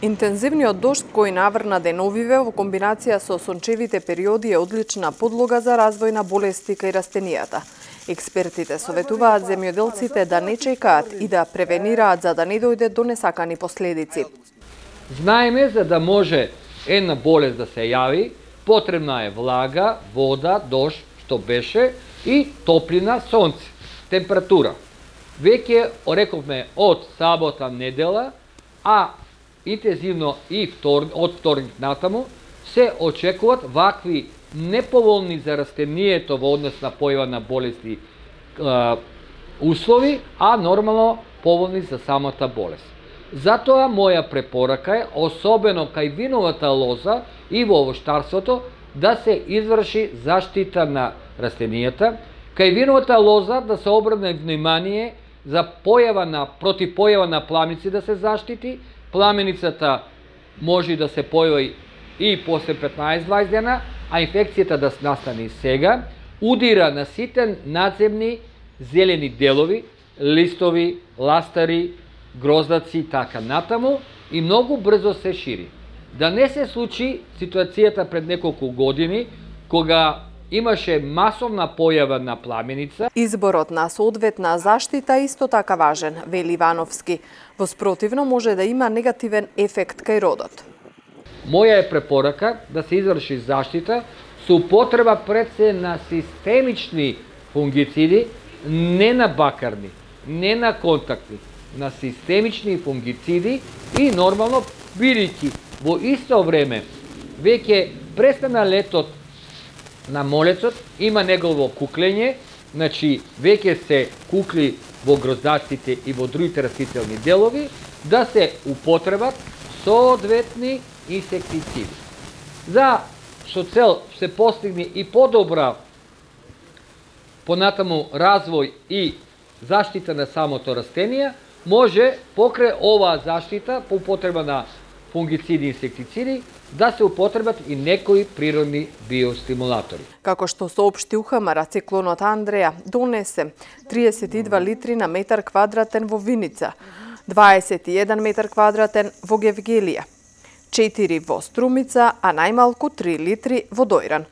Интензивниот дожд кој наврна деновиве во комбинација со сончевите периоди е одлична подлога за развој на болести кај растенијата. Експертите советуваат земјоделците да не чекаат и да превенираат за да не дојде до несакани последици. Знаеме, за да може една болест да се јави, потребна е влага, вода, дожд, што беше, и топлина, сонце, температура. Веќе рековме од сабота, недела, а интензивно и од вторник натаму, се очекуваат вакви неповолни за растенијето во однос на појава на болести услови, а нормално поволни за самата болест. Затоа моја препорака е, особено кај виновата лоза и во овощарството, да се изврши заштита на растенијата, кај виновата лоза да се обрне внимание за против појава на пламеници да се заштити. Пламеницата може да се појави и после 15-20 дена, а инфекцијата да настане и сега. Удира на сите надземни зелени делови, листови, ластари, гроздаци и така натаму, и многу брзо се шири. Да не се случи ситуацијата пред неколку години, кога имаше масовна појава на пламеница. Изборот на соодветна заштита е исто така важен, вели Ивановски. Во спротивно може да има негативен ефект кај родот. Моја е препорака да се изврши заштита со употреба пред се на системични фунгициди, не на бакарни, не на контактни, на системични фунгициди и нормално, бидејќи во исто време веќе престана летот на молецот, има негово куклење, значи веќе се кукли во гроздаците и во другите растителни делови, да се употребат соодветни инсектициди. За што цел се постигне и подобра понатаму развој и заштита на самото растение, може покрај оваа заштита по употреба на фунгициди и инсектициди да се употребат и некои природни биостимулатори. Како што соопшти УХМР, циклонот Андреја донесе 32 литри на метар квадратен во Виница, 21 метар квадратен во Гевгелија, 4 во Струмица, а најмалку 3 литри во Дојран.